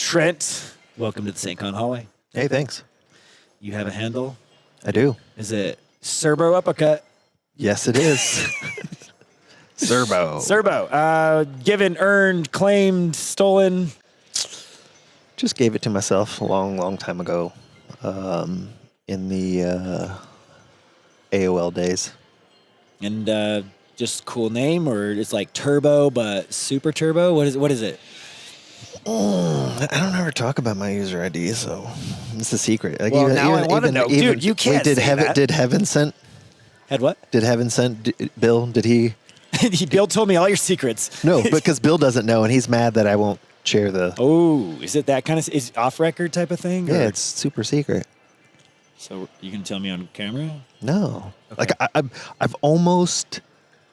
Trent, welcome to the SAINTCON Hallway. Hey, thanks. You have a handle. I do. Is it SuRbO uppercut? Yes, it is. SuRbO. SuRbO. Given, earned, claimed, stolen. Just gave it to myself a long time ago in the AOL days. And just cool name, or it's like turbo but super turbo? What is it? I don't ever talk about my user ID, so it's a secret. Like Well, now I wanna know. Dude, you can't say that. Did Heaven Sent? Had what? Did Heaven Sent? Bill? Did he? Bill told me all your secrets. No, because Bill doesn't know, and he's mad that I won't share the. Oh, is it that kind of is off record type of thing? Yeah, or? it's super secret. So you can tell me on camera? No, Okay. like I've almost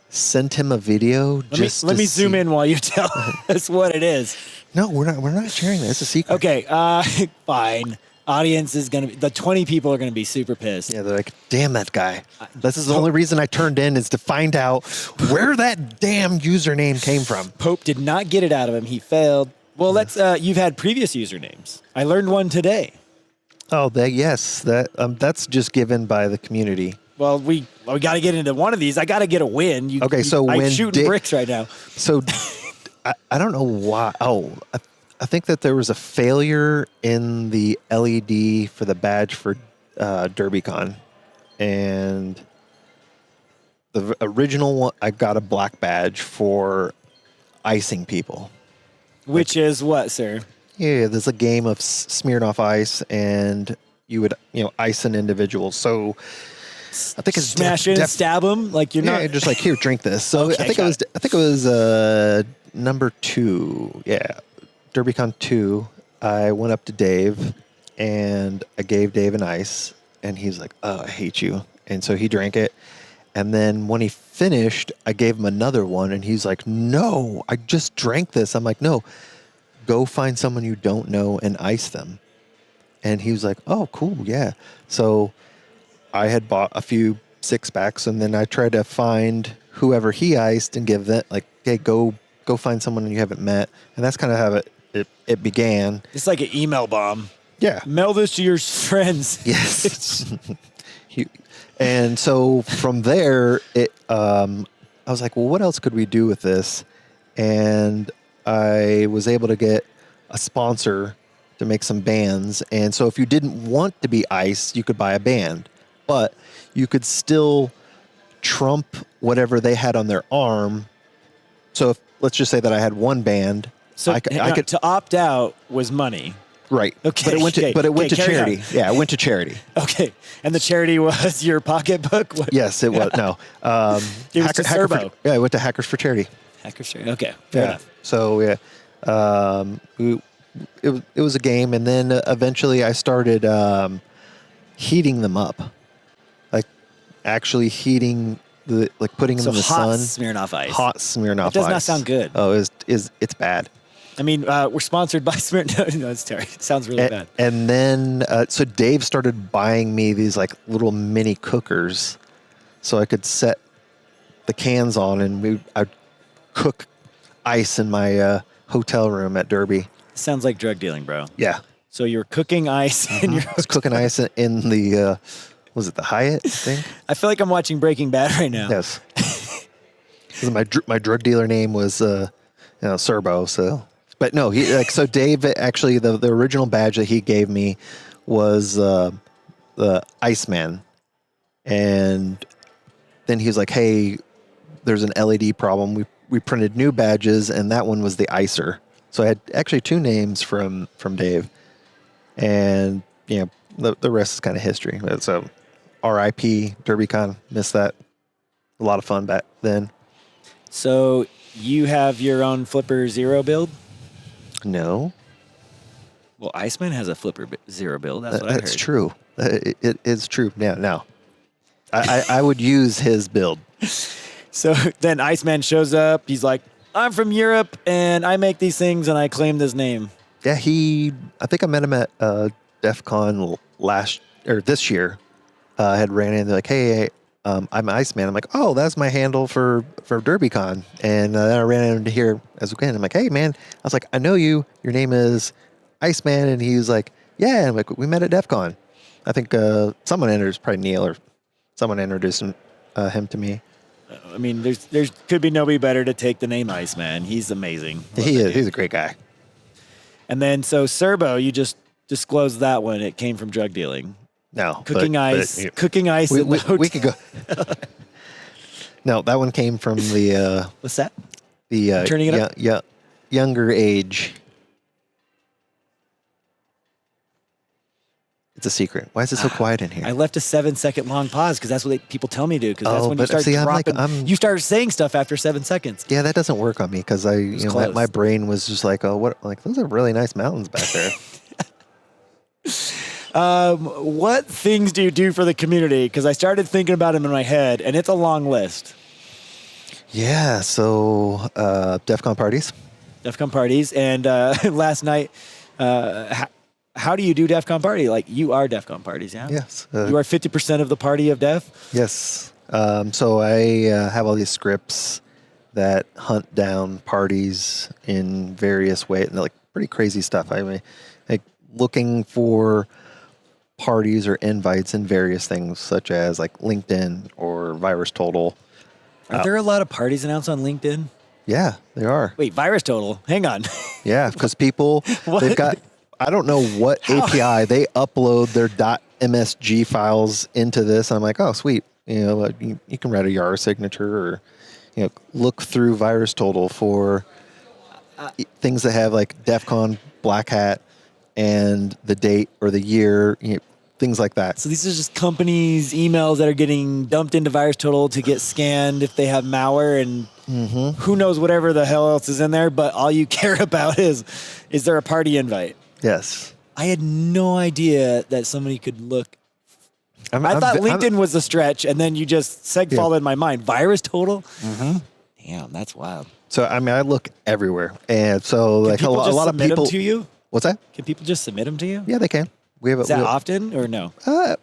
sent him a video. Let me zoom in while you tell us what it is. No, we're not sharing that. It's a secret. Okay, fine. Audience is gonna be the 20 people are gonna be super pissed. Yeah, they're like, damn that guy. This is the only reason I turned in is to find out where that damn username came from. Pope did not get it out of him. He failed. Well, let's. You've had previous usernames. I learned one today. Oh, that's just given by the community. Well, we got to get into one of these. I got to get a win. I'm shooting bricks right now. So I don't know why. Oh, I think that there was a failure in the LED for the badge for DerbyCon, and the original one I got a black badge for icing people. Which is what, sir? Yeah, there's a game of smearing off ice, and you would ice an individual. So I think it's smash in and stab them like you're not. Yeah, just like here, drink this. So Okay, I think it was number 2. Yeah, DerbyCon 2. I went up to Dave, and I gave Dave an ice, and he's like, "Oh, I hate you," and so he drank it. And then when he finished, I gave him another one, and he's like, "No, I just drank this." I'm like, "No, go find someone you don't know and ice them." And he was like, "Oh, cool, yeah." So I had bought a few 6-packs, and then I tried to find whoever he iced and give that, like, "Hey, go find someone you haven't met." And that's kind of how it began. It's like an email bomb. Yeah. Mail this to your friends. Yes. And so from there, I was like, well, what else could we do with this? And I was able to get a sponsor to make some bands. And so if you didn't want to be iced, you could buy a band. But you could still trump whatever they had on their arm. So let's just say that I had one band. So I could to opt out was money. Right. Okay. But it went to charity. On. Yeah, it went to charity. Okay. And the charity was your pocketbook? What? Yes, it was. No. It was to SuRbO. Yeah, I went to Hackers for Charity. Hackers for Charity. Okay. Fair enough. So, yeah. It was a game, and then eventually I started heating them up. Like, actually heating, putting them in the sun. Smearing off ice. Hot smearing off ice. It does not sound good. Oh, it's bad. I mean, we're sponsored by Smear. No, it's terrible. It sounds really bad. And then, so Dave started buying me these like little mini cookers, so I could set the cans on, and I'd cook ice in my hotel room at Derby. Sounds like drug dealing, bro. Yeah. So you're cooking ice in your. I was cooking ice in the, was it the Hyatt thing? I feel like I'm watching Breaking Bad right now. Yes. my drug dealer name was SuRbO. So. But no, so Dave, actually, the original badge that he gave me was the Iceman. And then he was like, hey, there's an LED problem. We printed new badges, and that one was the Icer. So I had actually 2 names from Dave. And, the rest is kind of history. So RIP, DerbyCon, missed that. A lot of fun back then. So you have your own Flipper Zero build? No. Well, Iceman has a Flipper Zero build. That's what I heard. That's true. It is true. Yeah, no. I would use his build. So then Iceman shows up. He's like, I'm from Europe, and I make these things, and I claim this name. Yeah, I think I met him at DEF CON this year. I had ran in, like, hey, I'm Iceman. I'm like, oh, that's my handle for DerbyCon. And then I ran into here as again. I'm like, hey, man. I was like, I know you. Your name is Iceman, and he was like, yeah, and like we met at DEF CON. I think someone introduced, probably Neil or someone introduced him to me. I mean, there's could be nobody better to take the name Iceman. He's amazing. He is. He's a great guy. And then so SuRbO, you just disclosed that one. It came from drug dealing. No. Cooking ice. Cooking ice. We could go. No, that one came from the What's that? the Turning it up? younger age. It's a secret. Why is it so quiet in here? I left a 7-second long pause because that's what people tell me to. Because that's Oh, when you but start see, dropping. You start saying stuff after 7 seconds. Yeah, that doesn't work on me because my brain was just like, oh, what? Like those are really nice mountains back there. What things do you do for the community? Because I started thinking about them in my head, and it's a long list. Yeah, so DEF CON parties. DEF CON parties. And last night, how do you do DEF CON party? Like, you are DEF CON parties, yeah? Yes. You are 50% of the party of DEF? Yes. So I have all these scripts that hunt down parties in various ways, and like pretty crazy stuff. I mean, like looking for parties or invites in various things, such as like LinkedIn or VirusTotal. Are there a lot of parties announced on LinkedIn? Yeah, they are. Wait, VirusTotal. Hang on. Yeah, because people, they've got, I don't know what API, they upload their .msg files into this. I'm like, oh, sweet. You can write a YAR signature or, look through VirusTotal for things that have like DEF CON, Black Hat, and the date or the year, things like that. So these are just companies' emails that are getting dumped into VirusTotal to get scanned if they have malware and who knows whatever the hell else is in there. But all you care about is there a party invite? Yes. I had no idea that somebody could look. I thought LinkedIn was the stretch, and then you just segfaulted my mind. VirusTotal? Damn, that's wild. So, I mean, I look everywhere. And so, like, a lot of people. Them to you? What's that? Can people just submit them to you? Yeah, they can. Is that often or no?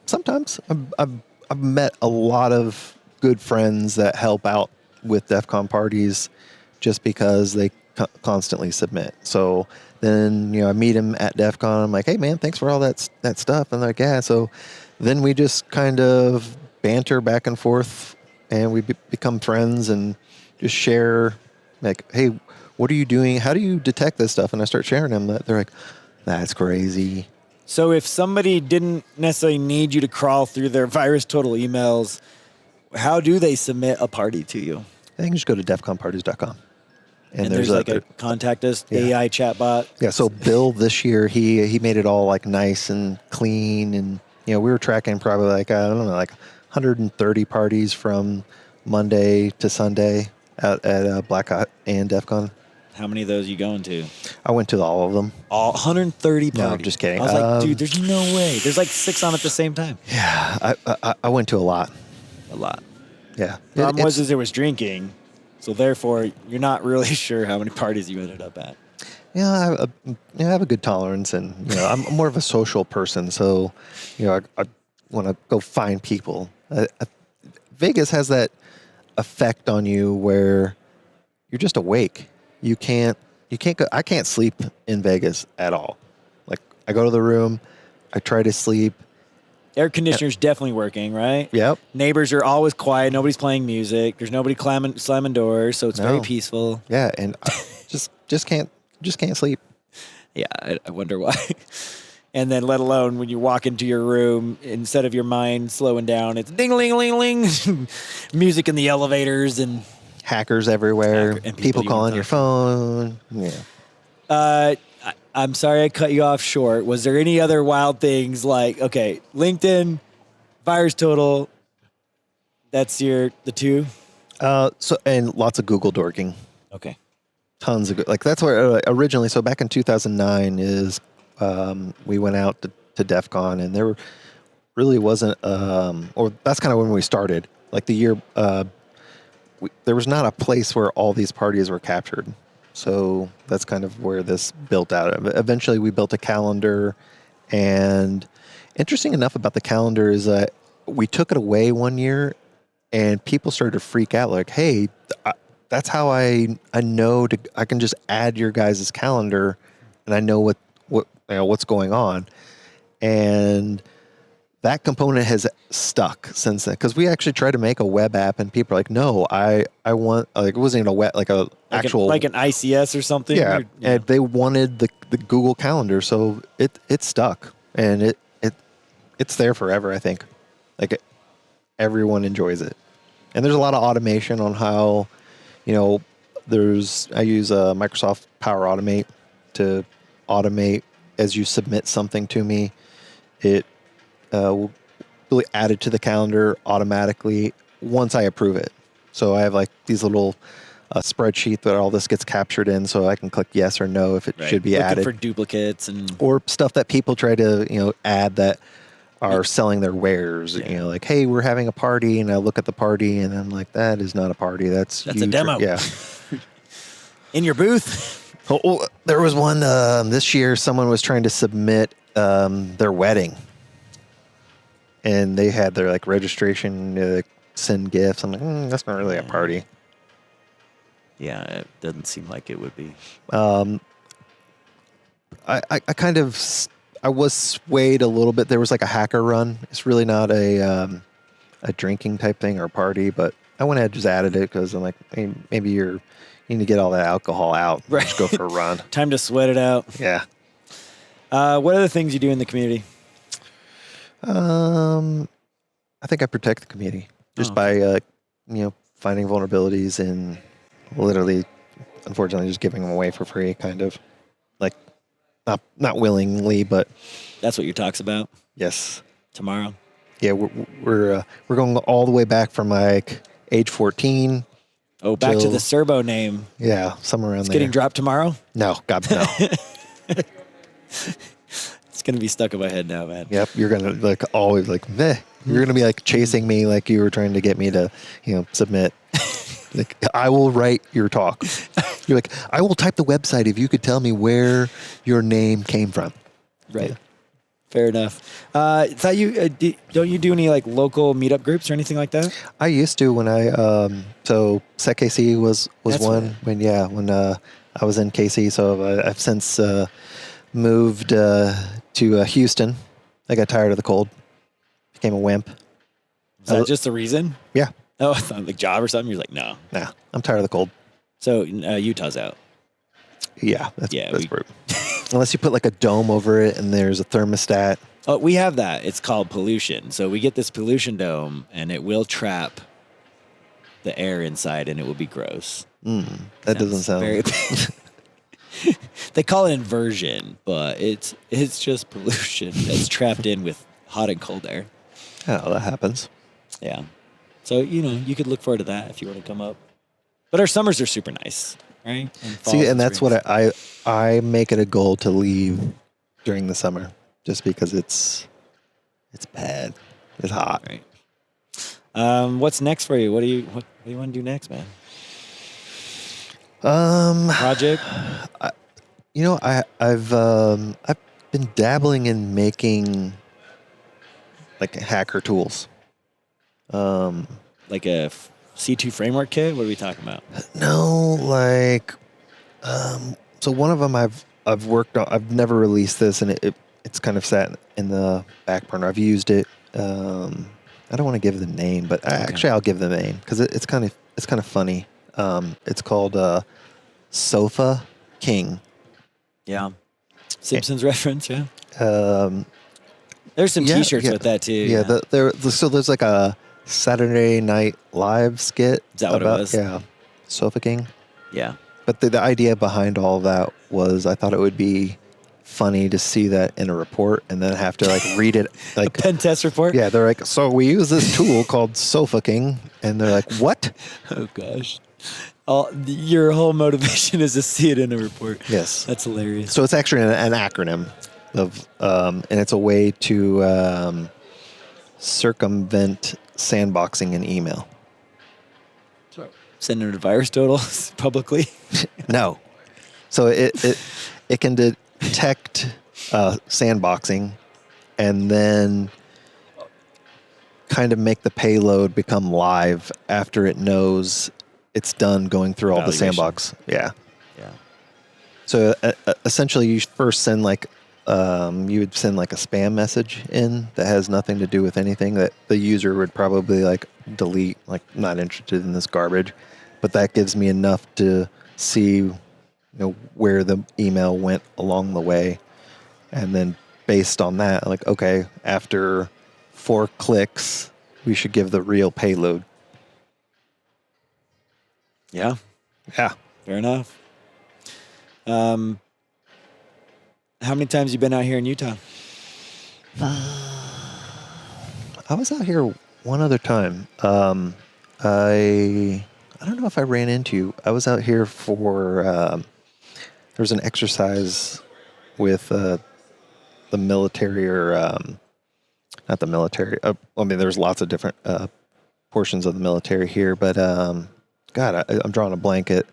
Sometimes. I've met a lot of good friends that help out with DEF CON parties just because they constantly submit. So then, I meet them at DEF CON. I'm like, hey, man, thanks for all that stuff. And they're like, yeah. So then we just kind of banter back and forth, and we become friends and just share, like, hey, what are you doing? How do you detect this stuff? And I start sharing them. They're like, that's crazy. So if somebody didn't necessarily need you to crawl through their VirusTotal emails, how do they submit a party to you? They can just go to defconparties.com. And there's like a contact us AI chatbot. Yeah, so Bill this year, he made it all like nice and clean. And, we were tracking probably like, I don't know, like 130 parties from Monday to Sunday at Black Hat and DEF CON. How many of those are you going to? I went to all of them. All 130 parties? No, I'm just kidding. I was like, dude, there's no way. There's like 6 on at the same time. Yeah, I went to a lot. A lot. Yeah. The problem was there was drinking, so therefore you're not really sure how many parties you ended up at. Yeah, I have a good tolerance, and I'm more of a social person, so I want to go find people. Vegas has that effect on you where you're just awake. You can't go. I can't sleep in Vegas at all. Like, I go to the room, I try to sleep. Air conditioner's definitely working, right? Yep. Neighbors are always quiet. Nobody's playing music. There's nobody slamming doors, so it's very peaceful. Yeah, and I just can't sleep. Yeah, I wonder why. And then, let alone when you walk into your room, instead of your mind slowing down, it's ding-a-ling-ling-ling, music in the elevators and hackers everywhere. And people calling your phone. Yeah. I'm sorry I cut you off short. Was there any other wild things like, okay, LinkedIn, VirusTotal, that's the 2? So, and lots of Google dorking. Okay. Tons of, like, that's where originally, so back in 2009 is, we went out to DEF CON, and there really wasn't, or that's kind of when we started. Like the year, there was not a place where all these parties were captured. So that's kind of where this built out. Eventually, we built a calendar, and interesting enough about the calendar is that we took it away one year, and people started to freak out. Like, hey, that's how I know I can just add your guys' calendar, and I know what what's going on. And that component has stuck since then, because we actually tried to make a web app and people are like, no, I want, like, it wasn't even a web, like a actual, like an ICS or something. yeah. And they wanted the Google Calendar. So it stuck, and it's there forever. I think like everyone enjoys it. And there's a lot of automation on how, I use Microsoft Power Automate to automate as you submit something to me. It will really add it to the calendar automatically once I approve it. So I have like these little spreadsheet that all this gets captured in, so I can click yes or no if it should be Looking added. for duplicates or stuff that people try to add that are selling their wares. Like, hey, we're having a party, and I look at the party and I'm like, that is not a party. That's a demo. Yeah. In your booth. Oh, there was one this year. Someone was trying to submit their wedding, and they had their like registration, send gifts. I'm like, that's not really a party. Yeah, it doesn't seem like it would be. I was swayed a little bit. There was like a hacker run. It's really not a drinking type thing or a party, but I went ahead and just added it because I'm like, hey, maybe you need to get all that alcohol out. Right. Just go for a run. Time to sweat it out. Yeah. What are the things you do in the community? I think I protect the community just by finding vulnerabilities and literally, unfortunately, just giving them away for free, kind of like not willingly, but that's what your talk's about. Yes. Tomorrow. Yeah, we're going all the way back from like age 14. Oh, back to the SuRbO name. Yeah, somewhere around there. It's getting dropped tomorrow? No, God, no. It's going to be stuck in my head now, man. Yep, you're going to like always like, meh. You're going to be like chasing me like you were trying to get me to, submit. Like, I will write your talk. You're like, I will type the website if you could tell me where your name came from. Right. Yeah. Fair enough. Thought you don't you do any like local meetup groups or anything like that? I used to when I so SetKC was That's one right. when I was in KC. So I've since moved to Houston. I got tired of the cold. Became a wimp. Is that just the reason? Yeah. Oh, I thought like job or something. You're like, no. Nah, I'm tired of the cold. So Utah's out. Yeah, that's brutal. Unless you put like a dome over it and there's a thermostat. Oh, we have that. It's called pollution. So we get this pollution dome, and it will trap the air inside, and it will be gross. That doesn't sound very. They call it inversion, but it's just pollution that's trapped in with hot and cold air. Oh, that happens. Yeah. So, you could look forward to that if you want to come up. But our summers are super nice, right? See, and that's what I make it a goal to leave during the summer, just because it's bad. It's hot. Right. What's next for you? What do you want to do next, man? Project? I've been dabbling in making like hacker tools. Like a C2 framework kit? What are we talking about? No, like, so one of them I've worked on. I've never released this, and it's kind of sat in the back burner. I've used it. I don't want to give the name, but actually I'll give the name because it's kind of funny. It's called Sofa King. Yeah, Simpsons reference. Yeah. There's some T-shirts with that too. Yeah. So there's like a Saturday Night Live skit. Is that what it was? Yeah, Sofa King. Yeah. But the idea behind all that was I thought it would be funny to see that in a report and then have to like read it like a pen test report. Yeah, they're like, so we use this tool called Sofa King, and they're like, what? Oh gosh. Your whole motivation is to see it in a report. Yes. That's hilarious. So it's actually an acronym of, and it's a way to circumvent sandboxing in email. Sending a virus totals publicly? No. So it can detect sandboxing and then kind of make the payload become live after it knows it's done going through all the sandbox. Yeah. Yeah. So essentially you first send like you would send like a spam message in that has nothing to do with anything that the user would probably like delete, like not interested in this garbage. But that gives me enough to see, where the email went along the way. And then based on that, like, okay, after 4 clicks, we should give the real payload. Yeah. Yeah. Fair enough. How many times you been out here in Utah? I was out here one other time. I don't know if I ran into you. I was out here for there was an exercise with the military, or not the military. There's lots of different portions of the military here, but God, I'm drawing a blanket.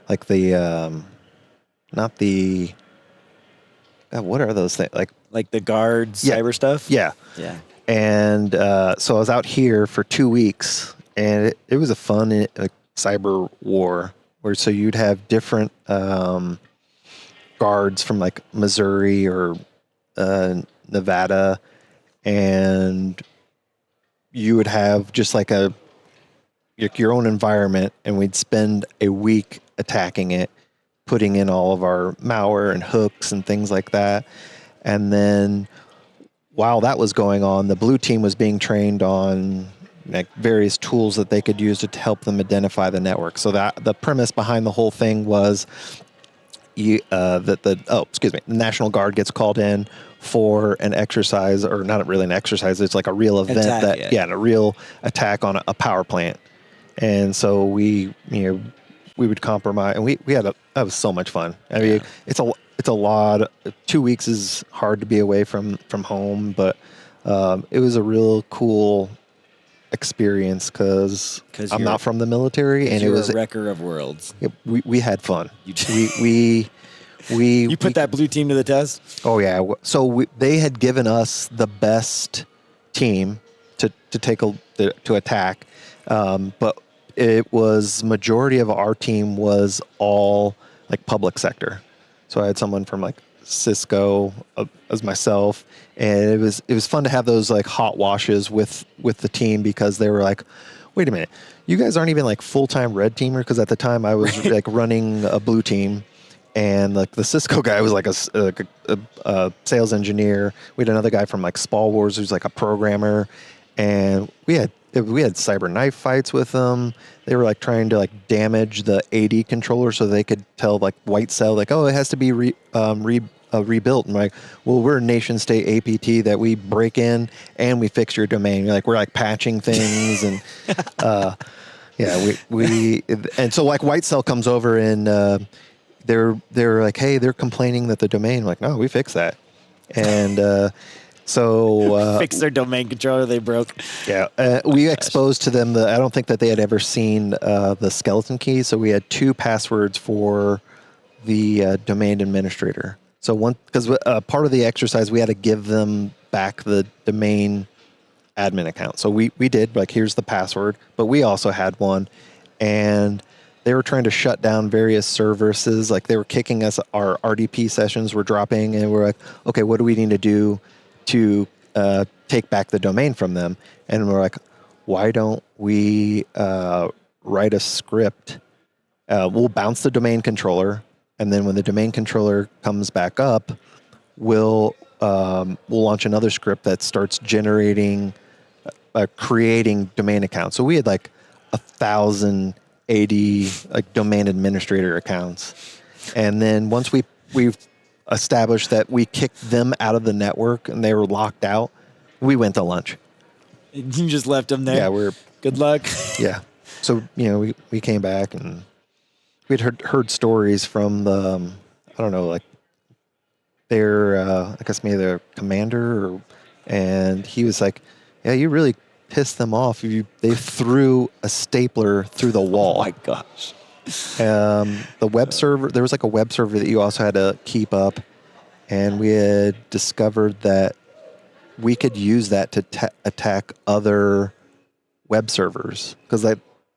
Like the not the. God, what are those things? Like the guards, cyber stuff? Yeah. Yeah. And so I was out here for 2 weeks, and it was a fun cyber war where so you'd have different guards from like Missouri or Nevada, and you would have just like your own environment, and we'd spend a week attacking it, putting in all of our malware and hooks and things like that. And then while that was going on, the blue team was being trained on like various tools that they could use to help them identify the network. So that the premise behind the whole thing was the National Guard gets called in for an exercise, or not really an exercise. It's like a real event a real attack on a power plant. And so we would compromise, and we had that was so much fun. I mean, it's a lot. 2 weeks is hard to be away from home, but it was a real cool experience because I'm not from the military, and it was a wrecker of worlds. We had fun. You put that blue team to the test. Oh yeah. So they had given us the best team to attack, but it was majority of our team was all like public sector. So I had someone from like Cisco as myself, and it was fun to have those like hot washes with the team, because they were like, wait a minute, you guys aren't even like full-time red teamer, because at the time I was like running a blue team, and like the Cisco guy was like a sales engineer. We had another guy from like Spall Wars who's like a programmer, and we had cyber knife fights with them. They were like trying to like damage the AD controller so they could tell like White Cell like, oh, it has to be rebuilt. And we're like, well, we're a nation state APT that we break in and we fix your domain. We're like patching things, and we and so like White Cell comes over, and they're like, hey, they're complaining that the domain. I'm like, no, we fixed that, and. So fix their domain controller they broke. Yeah, we exposed to them I don't think that they had ever seen the skeleton key. So we had 2 passwords for the domain administrator. So one, because part of the exercise we had to give them back the domain admin account. So we did like, here's the password, but we also had one, and they were trying to shut down various services. Like they were kicking us, our RDP sessions were dropping, and we're like, okay, what do we need to do to take back the domain from them? And we're like, why don't we write a script? We'll bounce the domain controller, and then when the domain controller comes back up, we'll launch another script that starts generating, creating domain accounts. So we had like 1,000 AD like domain administrator accounts, and then once we've established that we kicked them out of the network and they were locked out, we went to lunch. You just left them there? Yeah, good luck. Yeah. So, we came back, and we'd heard stories from the, I don't know, like their, I guess maybe their commander, and he was like, yeah, you really pissed them off. They threw a stapler through the wall. Oh my gosh. The web server, there was like a web server that you also had to keep up, and we had discovered that we could use that to attack other web servers, because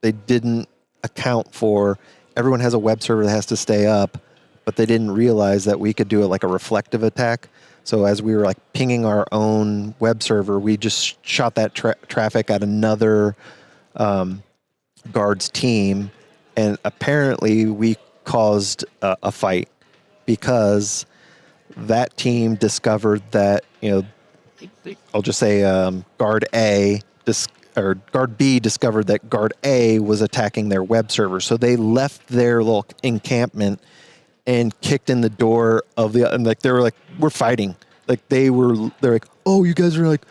they didn't account for, everyone has a web server that has to stay up, but they didn't realize that we could do it like a reflective attack. So as we were like pinging our own web server, we just shot that traffic at another guard's team, and apparently we caused a fight because that team discovered that, I'll just say guard A or guard B discovered that guard A was attacking their web server. So they left their little encampment and kicked in the door of and like they were like, we're fighting. Like they're like, oh, you guys are like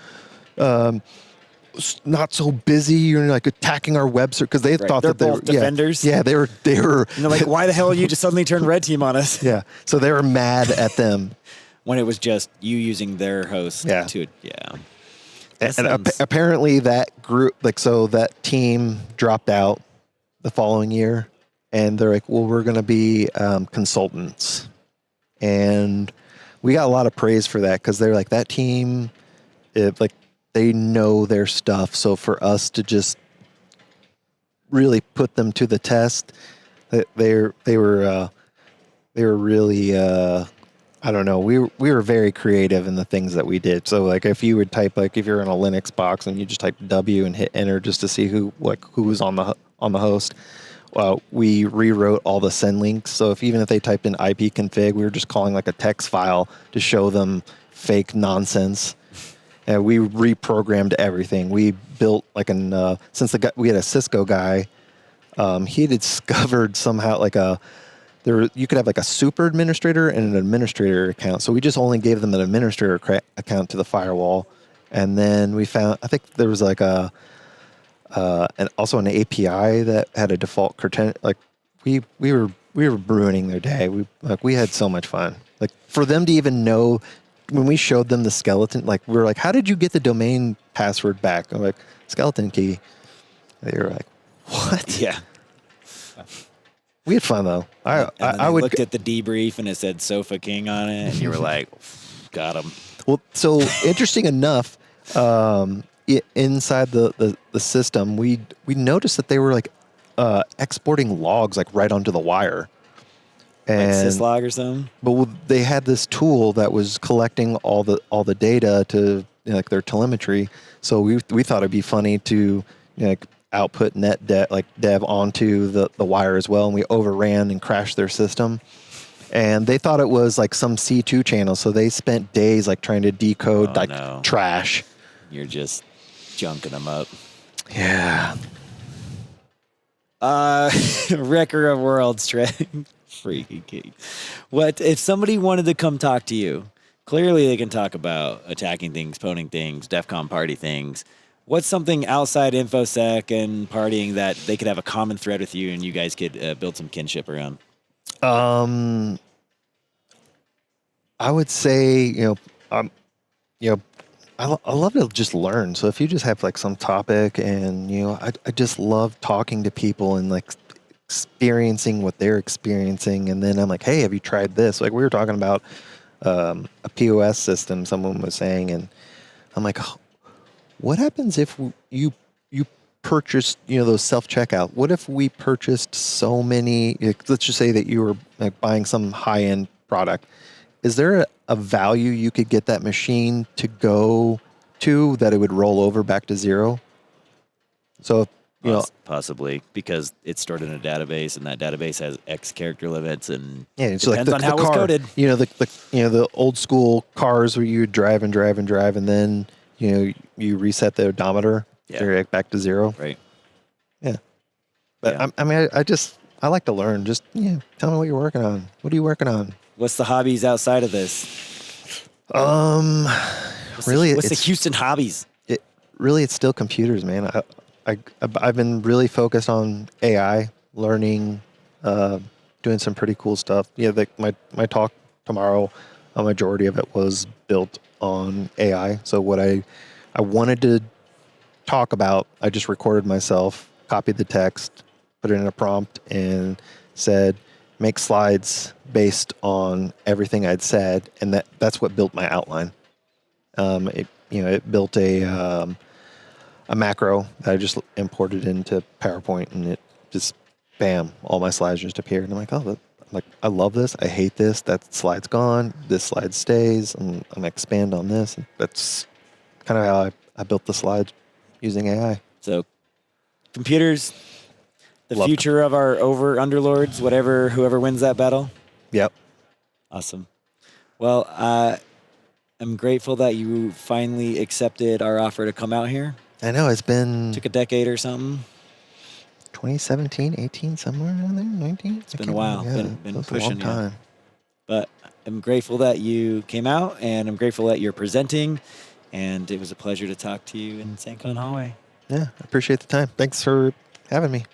not so busy. You're like attacking our web server because they thought they're that they both were defenders. Yeah, they were. Like, why the hell you just suddenly turned red team on us? Yeah, so they were mad at them when it was just you using their host. Yeah. And apparently that group, so that team dropped out the following year, and they're like, well, we're going to be consultants. And we got a lot of praise for that because they're like, that team, they know their stuff. So for us to just really put them to the test, they were really, I don't know. We were very creative in the things that we did. So like if you would type, if you're in a Linux box and you just type W and hit enter just to see who was on the host, we rewrote all the send links. So even if they typed in ipconfig, we were just calling like a text file to show them fake nonsense. And we reprogrammed everything. We built since we had a Cisco guy, he had discovered somehow you could have like a super administrator and an administrator account. So we just only gave them an administrator account to the firewall. And then we found, I think there was also an API that had a default curtain. Like we were ruining their day. We had so much fun. Like for them to even know, when we showed them the skeleton, we were like, how did you get the domain password back? I'm like, skeleton key. They were like, what? Yeah. We had fun though. I looked at the debrief and it said Sofa King on it, and you were like, got him. Well, so interesting enough, inside the system, we noticed that they were exporting logs right onto the wire. And, like syslog or something? But they had this tool that was collecting all the data to their telemetry. So we thought it'd be funny to output dev onto the wire as well, and we overran and crashed their system. And they thought it was some C2 channel, so they spent days trying to decode trash. You're just junking them up. Yeah. Wrecker of worlds, Trent. Freaky key. What if somebody wanted to come talk to you? Clearly, they can talk about attacking things, poning things, DEF CON party things. What's something outside InfoSec and partying that they could have a common thread with you and you guys could build some kinship around? I would say, I love to just learn. So if you just have some topic and, I just love talking to people and experiencing what they're experiencing. And then I'm like, hey, have you tried this? We were talking about a POS system, someone was saying, and I'm like, oh, what happens if you purchased, those self-checkout? What if we purchased so many, let's just say that you were buying some high-end product. Is there a value you could get that machine to go to that it would roll over back to zero? So, possibly, because it's stored in a database, and that database has X character limits, and it's depends on how car, it's coded. The old school cars where you would drive, and then you reset the odometer, back to zero. Right. Yeah. But I like to learn. Just tell me what you're working on. What are you working on? What's the hobbies outside of this? What's the Houston hobbies? It's still computers, man. I've been really focused on AI, learning, doing some pretty cool stuff. Yeah, my talk tomorrow, a majority of it was built on AI. So what I wanted to talk about, I just recorded myself, copied the text, put it in a prompt, and said, make slides based on everything I'd said, and that's what built my outline. It built a macro that I just imported into PowerPoint, and it just, bam, all my slides just appeared. And I'm like, oh, like, I love this. I hate this. That slide's gone. This slide stays. I'm gonna expand on this. That's kind of how I built the slides using AI. So computers, the Love future of our underlords, whoever wins that battle. Yep. Awesome. Well, I'm grateful that you finally accepted our offer to come out here. I know it's been Took a decade or something. 2017, 18, somewhere around there, 19. It's been a while. Yeah, Been that was pushing a long time. But I'm grateful that you came out, and I'm grateful that you're presenting. And it was a pleasure to talk to you in SAINTCON Hallway. Yeah, I appreciate the time. Thanks for having me.